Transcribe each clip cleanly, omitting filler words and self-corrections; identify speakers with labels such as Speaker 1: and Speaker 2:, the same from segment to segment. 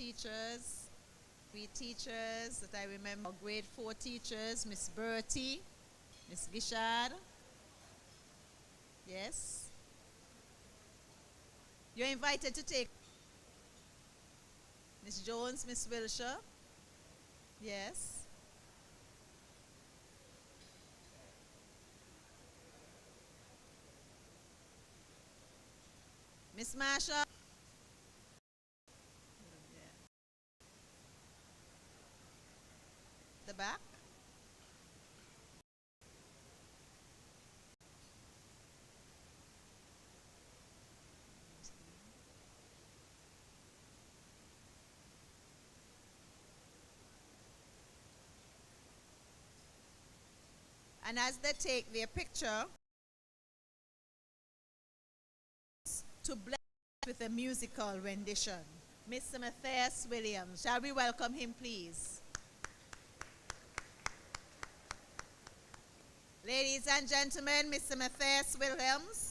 Speaker 1: teachers, we teachers that I remember, grade 4 teachers, Miss Bertie, Miss Gishard. Yes. You're invited to take Miss Jones, Miss Wilshire. Yes. Miss Marsha. Yeah. The back. And as they take their picture, to bless with a musical rendition, Mr. Matthias Williams. Shall we welcome him, please? Ladies and gentlemen, Mr. Matthias Williams.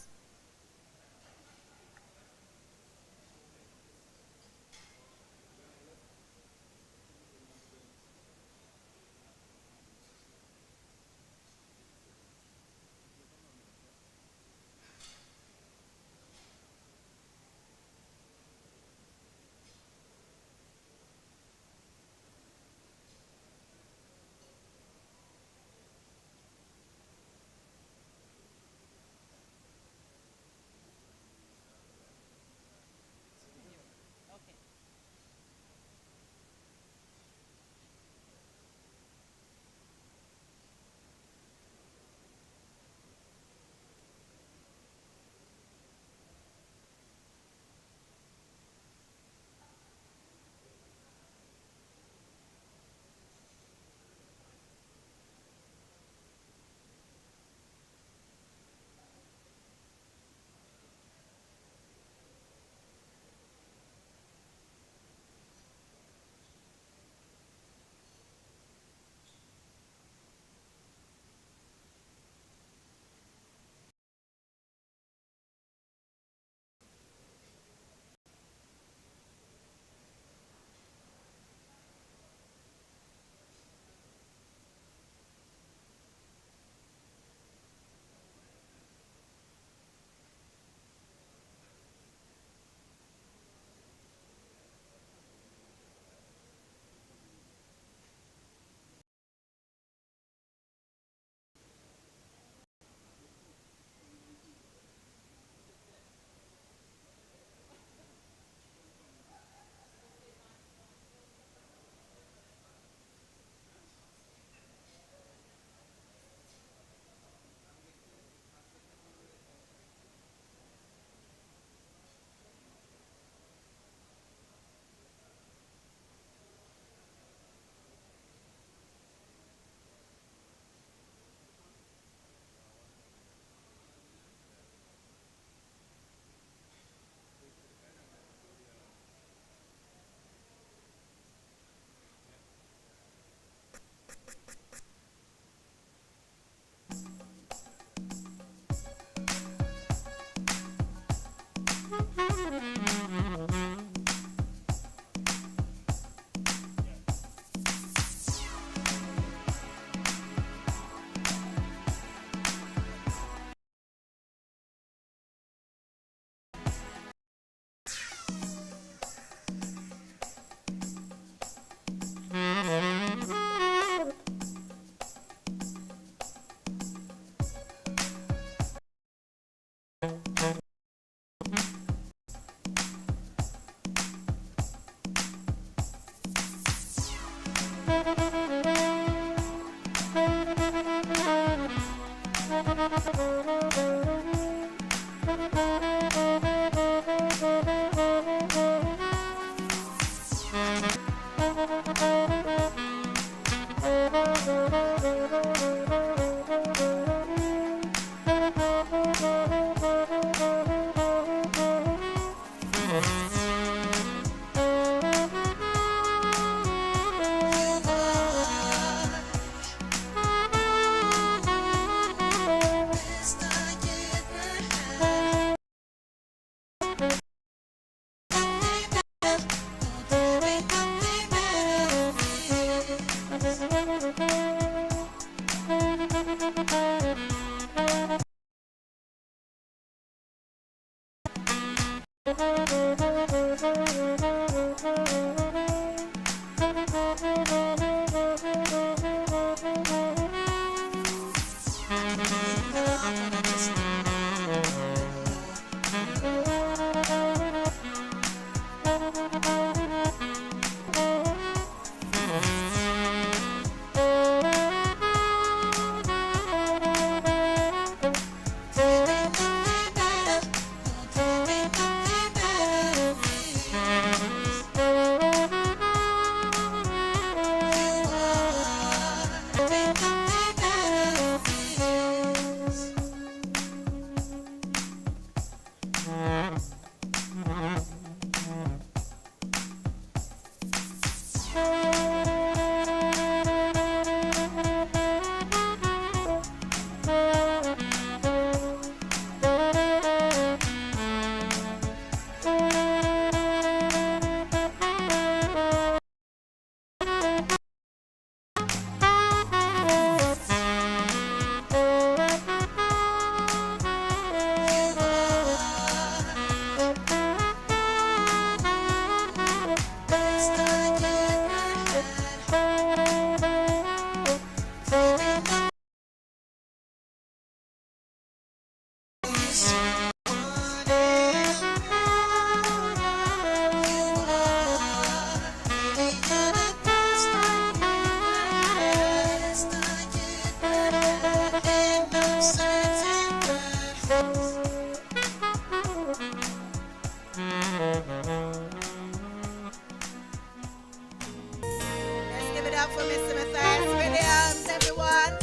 Speaker 1: up for Mr. Matthias Williams, everyone.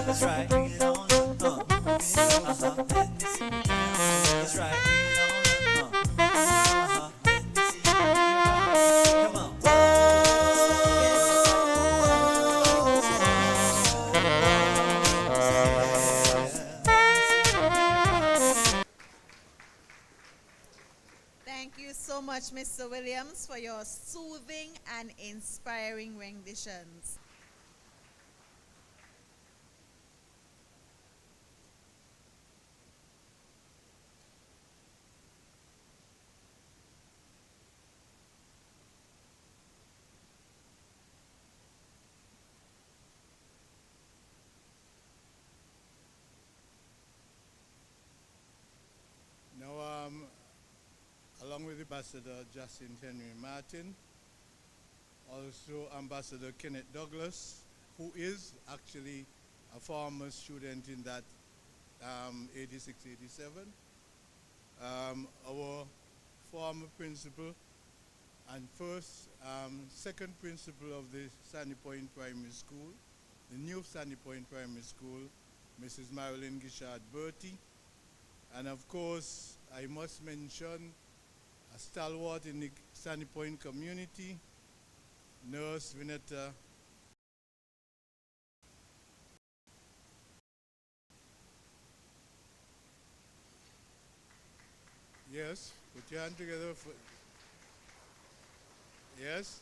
Speaker 2: That's right. Bring it on up. Let me see you bounce. That's right. Bring it on up. Let me see you bounce. Come on.
Speaker 1: Thank you so much, Mr. Williams, for your soothing and inspiring renditions.
Speaker 3: Now, along with Ambassador Jacinth Henry Martin, also Ambassador Kenneth Douglas, who is actually a former student in that 86-87, our former principal and second principal of the Sandy Point Primary School, the new Sandy Point Primary School, Mrs. Marilyn Gishard Bertie, and of course, I must mention a stalwart in the Sandy Point community, Nurse Vinetta. Yes, put your hand together. Yes,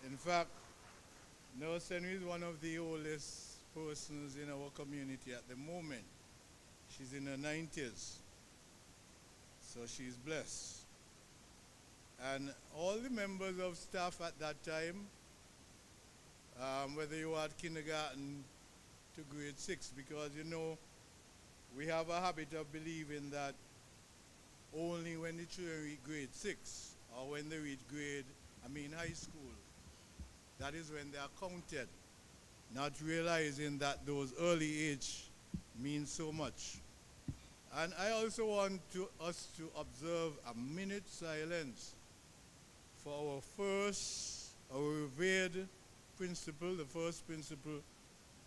Speaker 3: in fact, Nurse Henry is one of the oldest persons in our community at the moment. She's in her 90s, so she's blessed. And all the members of staff at that time, whether you were at kindergarten to grade 6, because you know, we have a habit of believing that only when the children reach grade 6, or when they reach high school, that is when they are counted, not realizing that those early age means so much. And I also want us to observe a minute silence for our revered principal, the first principal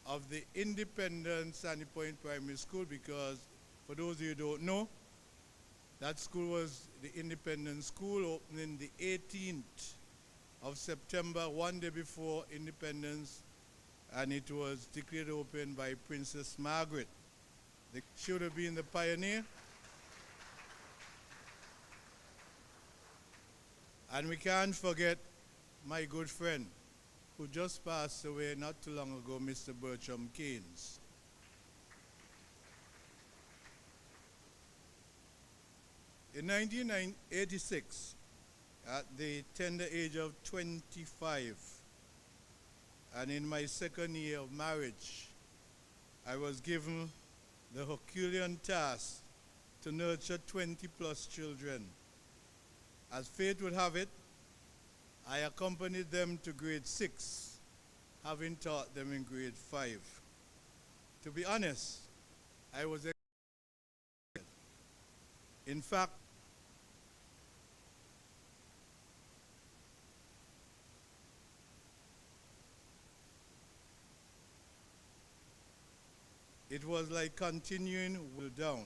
Speaker 3: of the independent Sandy Point Primary School, because for those of you who don't know, that school was the independent school, opening the 18th of September, one day before independence, and it was declared open by Princess Margaret. She would have been the pioneer. And we can't forget my good friend who just passed away not too long ago, Mr. Bertram Keynes. In 1986, at the tender age of 25, and in my second year of marriage, I was given the Herculean task to nurture 20-plus children. As fate would have it, I accompanied them to grade 6, having taught them in grade 5. To be honest, I was excited. In fact, it was like continuing well down.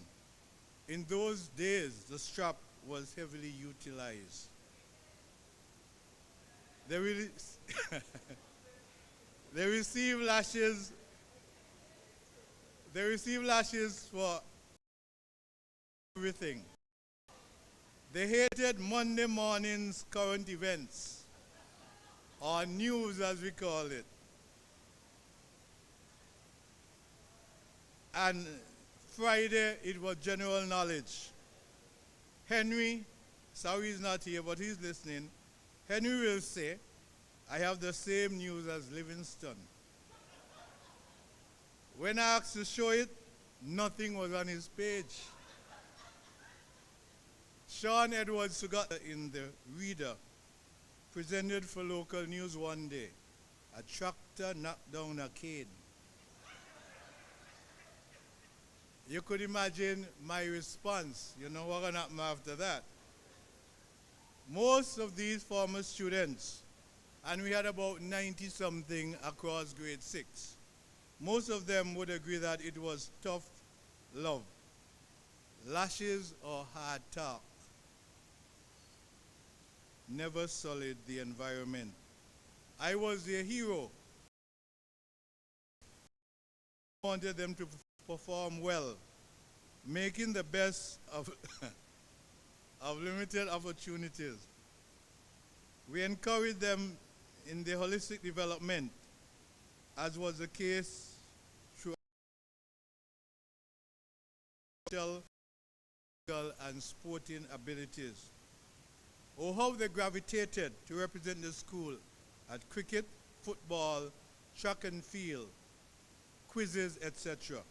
Speaker 3: In those days, the strap was heavily utilized. They received lashes. They received lashes for everything. They hated Monday morning's current events, or news as we call it. And Friday, it was general knowledge. Henry, sorry he's not here, but he's listening. Henry will say, I have the same news as Livingston. When I asked to show it, nothing was on his page. Sean Edwards, who got in the Reader, presented for local news one day. A tractor knocked down a cane. You could imagine my response. You know what happened after that. Most of these former students, and we had about 90-something across grade 6, most of them would agree that it was tough love, lashes or hard talk. Never sullied the environment. I was their hero. I wanted them to perform well, making the best of, of limited opportunities. We encouraged them in their holistic development, as was the case through and sporting abilities. Oh, how they gravitated to represent the school at cricket, football, track and field, quizzes, etc.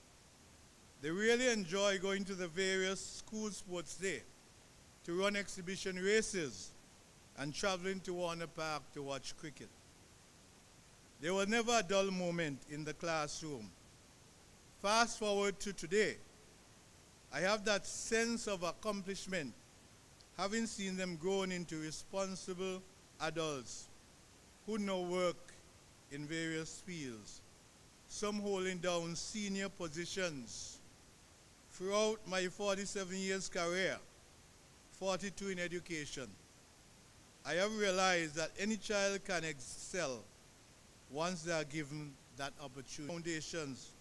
Speaker 3: They really enjoy going to the various school sports day, to run exhibition races, and traveling to Warner Park to watch cricket. There was never a dull moment in the classroom. Fast forward to today, I have that sense of accomplishment, having seen them grown into responsible adults who now work in various fields, some holding down senior positions. Throughout my 47 years career, 42 in education, I have realized that any child can excel once they are given that opportunity. Foundations.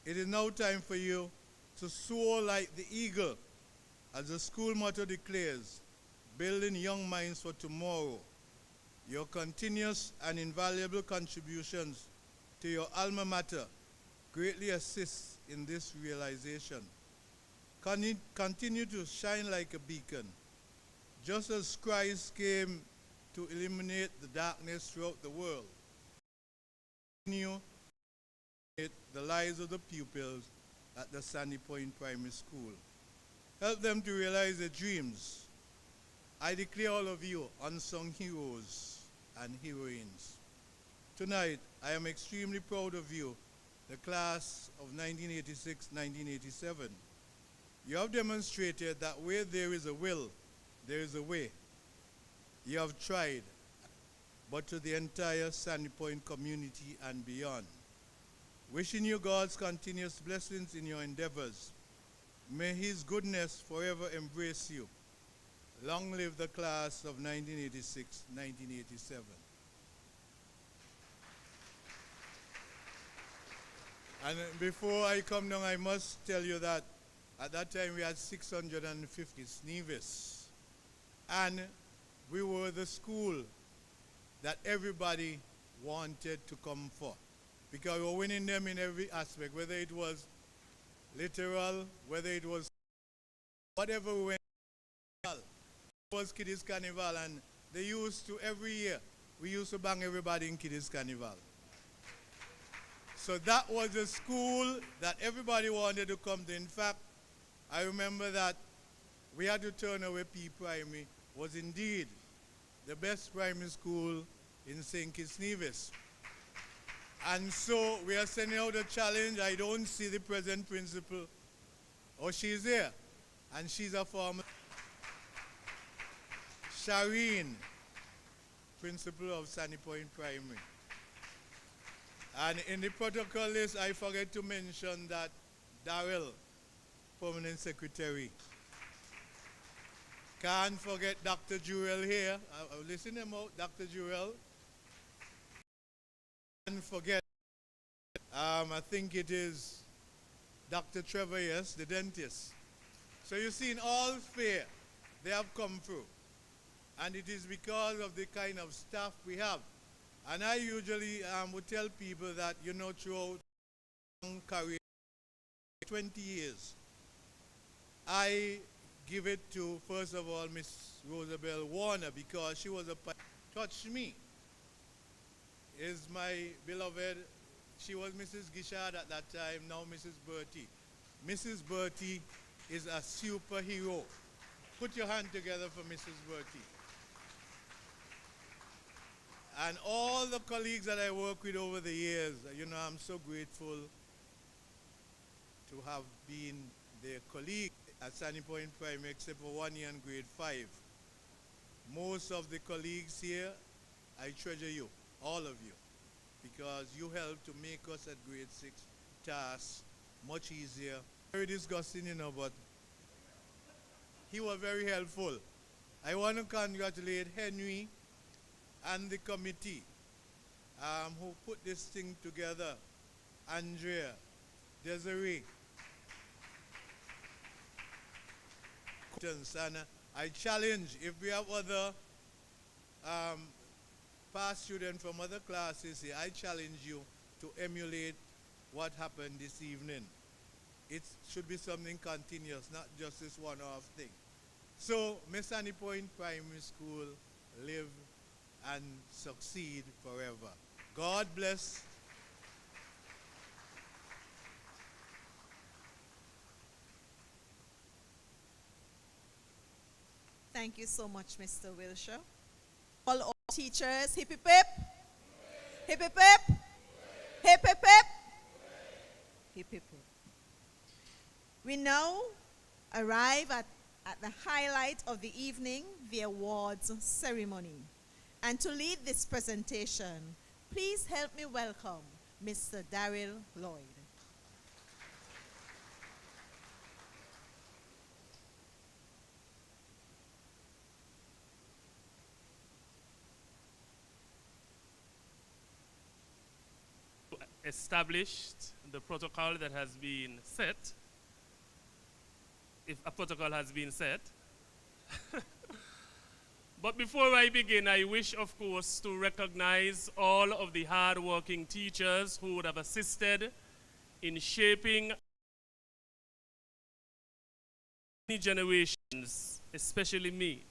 Speaker 3: It is now time for you to soar like the eagle, as the school motto declares, building young minds for tomorrow. Your continuous and invaluable contributions to your alma mater greatly assist in this realization. Continue to shine like a beacon. Just as Christ came to illuminate the darkness throughout the world, continue the lives of the pupils at the Sandy Point Primary School. Help them to realize their dreams. I declare all of you unsung heroes and heroines. Tonight, I am extremely proud of you, the class of 1986-1987. You have demonstrated that where there is a will, there is a way. You have tried, but to the entire Sandy Point community and beyond, Wishing you God's continuous blessings in your endeavors. May his goodness forever embrace you. Long live the class of 1986-1987. And before I come down, I must tell you that at that time we had 650 SNEVIS. And we were the school that everybody wanted to come for. Because we were winning them in every aspect, whether it was literal, whether it was whatever we went. It was Kiddies Carnival, and they used to, every year, we used to bang everybody in Kiddies Carnival. So that was the school that everybody wanted to come to. In fact, I remember that we had to turn away P Primary was indeed the best primary school in St. Kitts Nevis. And so we are sending out a challenge. I don't see the present principal. Oh, she's here. And she's a former Shireen, principal of Sunny Point Primary. And in the protocol list, I forget to mention that Darrell, permanent secretary. Can't forget Dr. Jurel here. Listen him out, Dr. Jurel. Can't forget, I think it is Dr. Trevor, yes, the dentist. So you see, in all fair, they have come through. And it is because of the kind of staff we have. And I usually would tell people that, you know, throughout my long career, 20 years, I give it to, first of all, Miss Rosabelle Warner, because she was a touch me. Is my beloved, she was Mrs. Gishard at that time, now Mrs. Bertie. Mrs. Bertie is a superhero. Put your hand together for Mrs. Bertie. And all the colleagues that I work with over the years, you know, I'm so grateful to have been their colleague at Sunny Point Primary, except for 1 year in grade 5. Most of the colleagues here, I treasure you, all of you, because you helped to make us at grade 6 tasks much easier. Very disgusting, you know, but he was very helpful. I want to congratulate Henry and the committee who put this thing together. Andrea, Desiree. And I challenge, if we have other past students from other classes here, I challenge you to emulate what happened this evening. It should be something continuous, not just this one-off thing. So, Miss Sunny Point Primary School, live and succeed forever. God bless.
Speaker 1: Thank you so much, Mr. Wilshire. All teachers, hip hip hip. Hip hip hip. Hip hip hip. Hip hip hip. We now arrive at the highlight of the evening, the awards ceremony. And to lead this presentation, please help me welcome Mr. Darrell Lloyd.
Speaker 4: Established the protocol that has been set, if a protocol has been set. But before I begin, I wish, of course, to recognize all of the hard-working teachers who would have assisted in shaping many generations, especially me.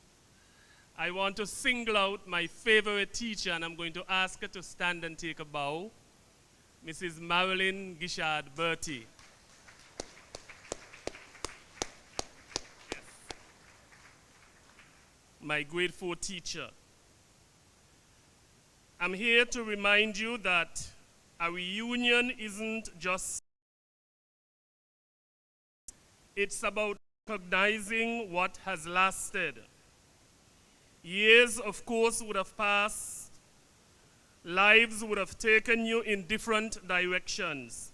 Speaker 4: I want to single out my favorite teacher, and I'm going to ask her to stand and take a bow. Mrs. Marilyn Gishard Bertie. Yes. My grade 4 teacher. I'm here to remind you that a reunion isn't just, it's about recognizing what has lasted. Years, of course, would have passed, Lives would have taken you in different directions.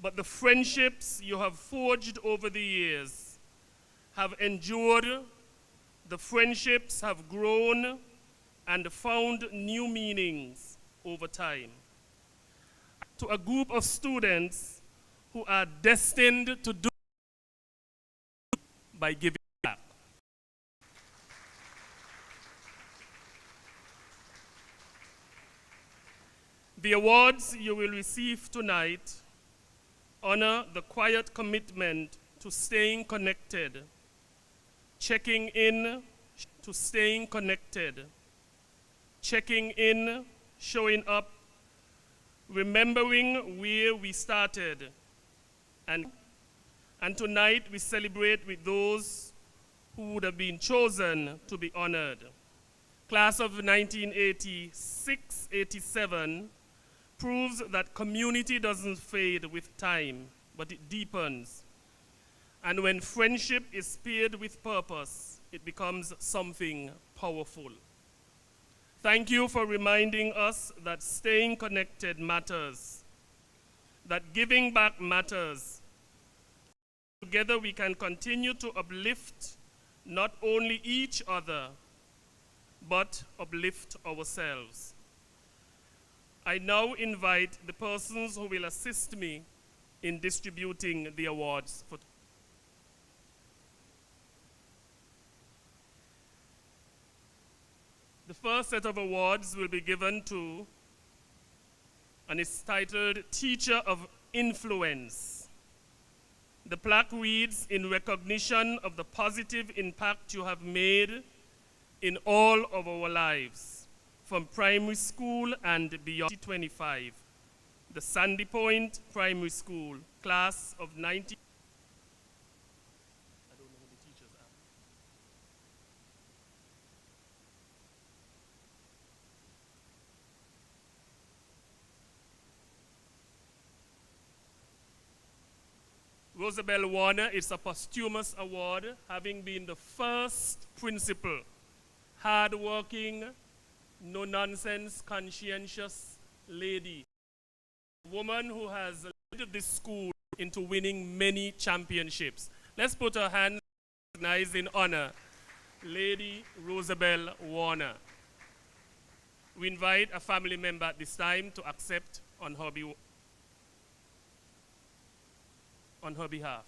Speaker 4: But the friendships you have forged over the years have endured, the friendships have grown and found new meanings over time. To a group of students who are destined to do by giving back. The awards you will receive tonight honor the quiet commitment to staying connected, checking in to staying connected, checking in, showing up, remembering where we started. And tonight we celebrate with those who would have been chosen to be honored. Class of 1986-87 proves that community doesn't fade with time, but it deepens. And when friendship is paired with purpose, it becomes something powerful. Thank you for reminding us that staying connected matters, that giving back matters. Together we can continue to uplift not only each other, but uplift ourselves. I now invite the persons who will assist me in distributing the awards. The first set of awards will be given to, and is titled Teacher of Influence. The plaque reads, in recognition of the positive impact you have made in all of our lives, from primary school and beyond. 25, the Sandy Point Primary School, class of 90. I don't know who the teachers are. Rosabelle Warner is a posthumous award, having been the first principal, hard-working, no-nonsense, conscientious lady, a woman who has led this school into winning many championships. Let's put our hands recognized in honor, Lady Rosabelle Warner. We invite a family member at this time to accept on her behalf.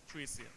Speaker 4: Tricia.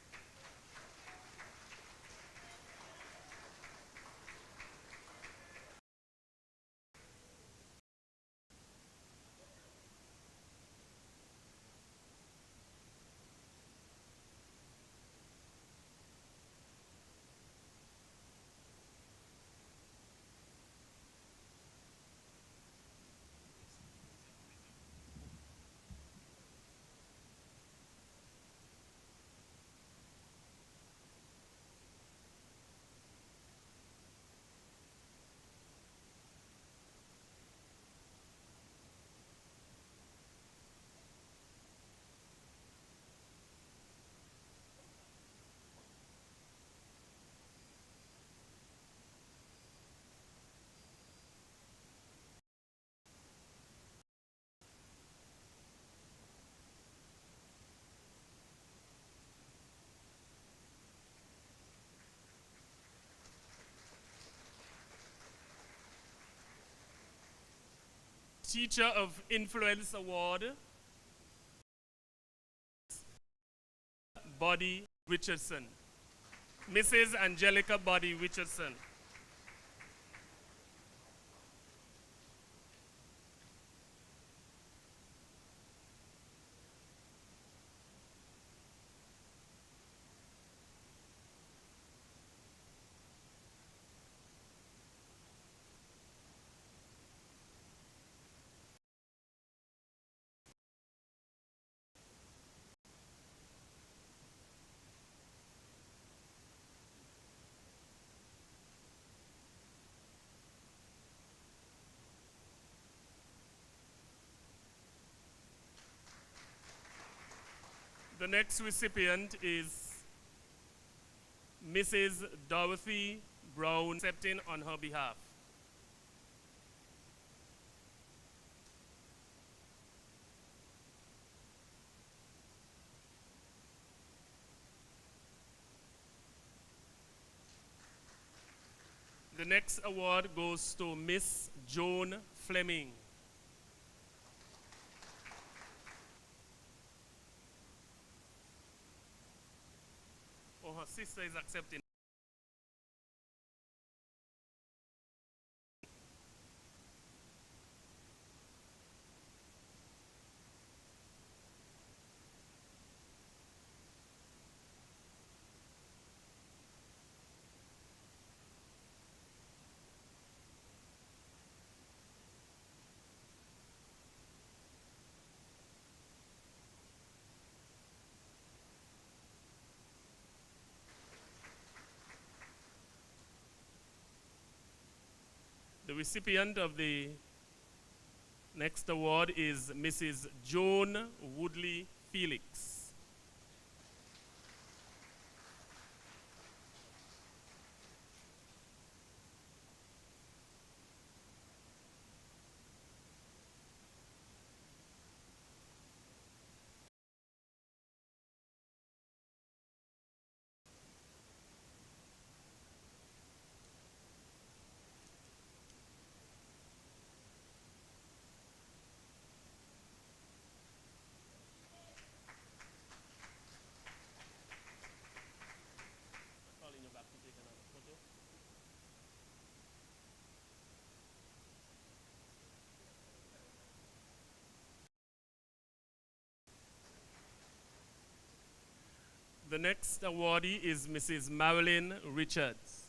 Speaker 4: Teacher of Influence Award, Buddy Richardson. Mrs. Angelica Buddy Richardson. The next recipient is Mrs. Dorothy Brown, accepting on her behalf. The next award goes to Miss Joan Fleming. Oh, her sister is accepting. The recipient of the next award is Mrs. Joan Woodley Felix. Calling you back to take another photo. The next awardee is Mrs. Marilyn Richards.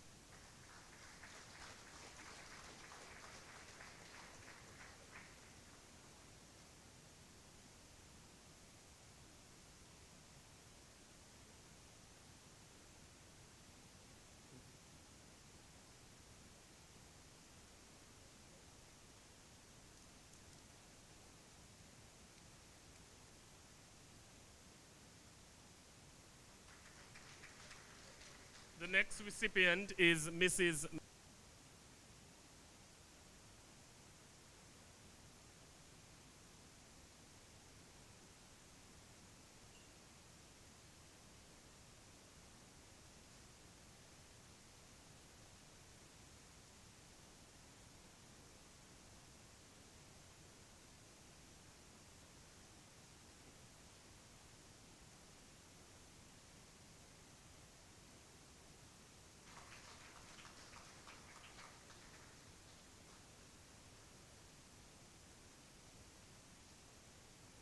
Speaker 4: The next recipient is Mrs.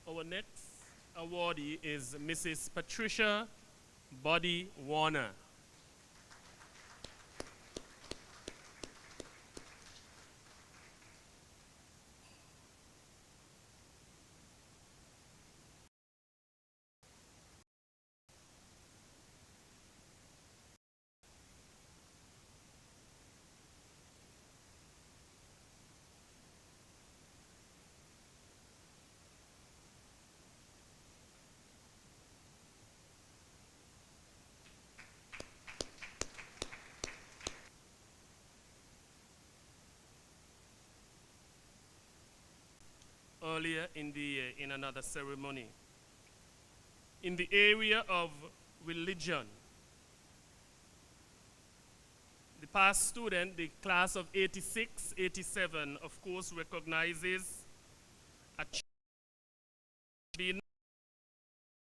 Speaker 4: Our next awardee is Mrs. Patricia Buddy Warner. Earlier in another ceremony. In the area of religion, the past student, the class of 86, 87, of course, recognizes a being a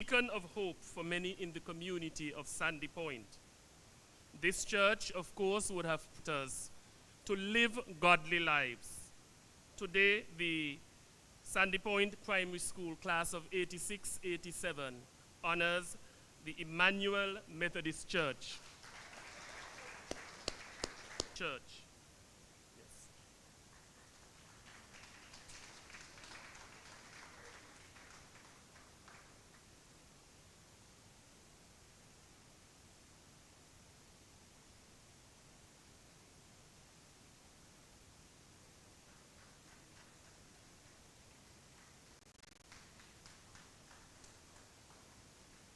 Speaker 4: beacon of hope for many in the community of Sandy Point. This church, of course, would have put us to live godly lives. Today, the Sandy Point Primary School class of 86, 87 honors the Emmanuel Methodist Church. Yes.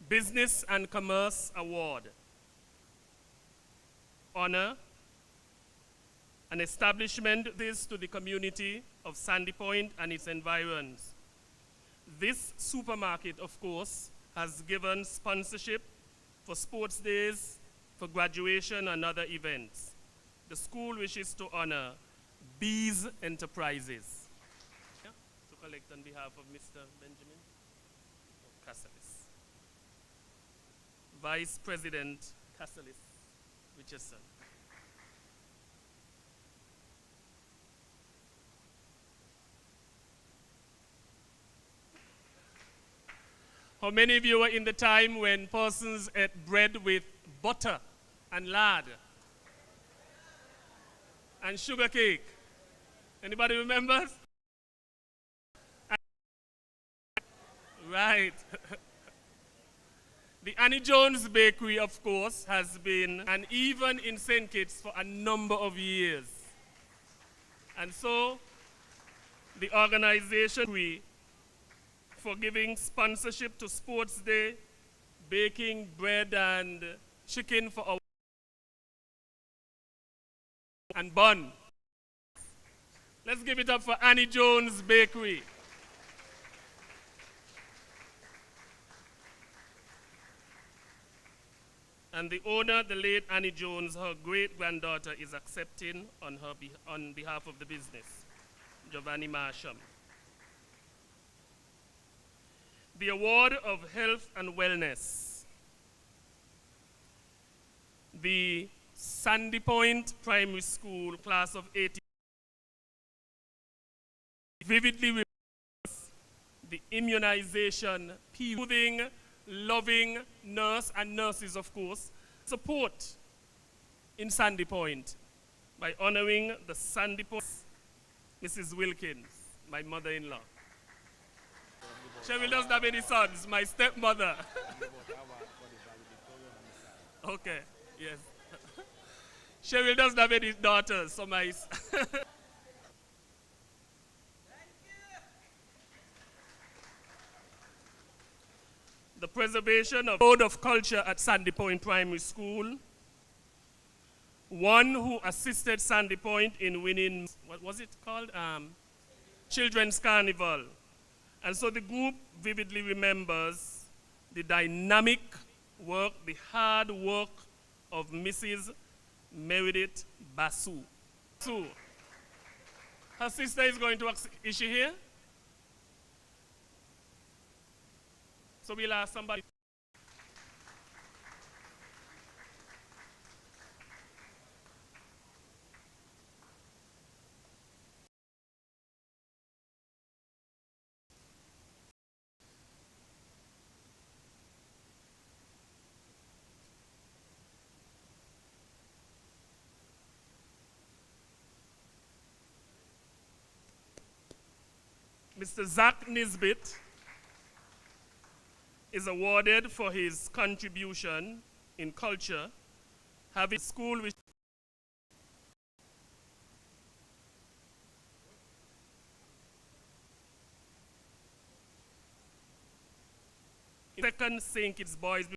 Speaker 4: Business and Commerce Award. Honor an establishment this to the community of Sandy Point and its environs. This supermarket, of course, has given sponsorship for sports days, for graduation and other events. the school wishes to honor Bees Enterprises. Yeah, to collect on behalf of Mr. Benjamin Casalis. Vice President Casalis Richardson. How many of you were in the time when persons ate bread with butter and lard and sugar cake? Anybody remembers? Right. The Annie Jones Bakery, of course, has been, and even in St. Kitts for a number of years. And so, the organization for giving sponsorship to Sports Day, baking bread and chicken for our and bun. Let's give it up for Annie Jones Bakery. And the owner, the late Annie Jones, her great-granddaughter, is accepting on behalf of the business, Giovanni Marsham. The Award of Health and Wellness. The Sandy Point Primary School class of 80 vividly remembers the immunization, soothing, loving nurse and nurses, of course, support in Sandy Point by honoring the Sandy Point Mrs. Wilkins, my mother-in-law. Cheryl doesn't have any sons, my stepmother. Okay, yes. Cheryl doesn't have any daughters, so my... The preservation of code of culture at Sandy Point Primary School. One who assisted Sandy Point in winning, what was it called? Children's Carnival. And so the group vividly remembers the dynamic work, the hard work of Mrs. Meredith Basu. So, her sister is going to, is she here? So we'll ask somebody. Mr. Zach Nisbet is awarded for his contribution in culture, having school which second St. Kitts Boys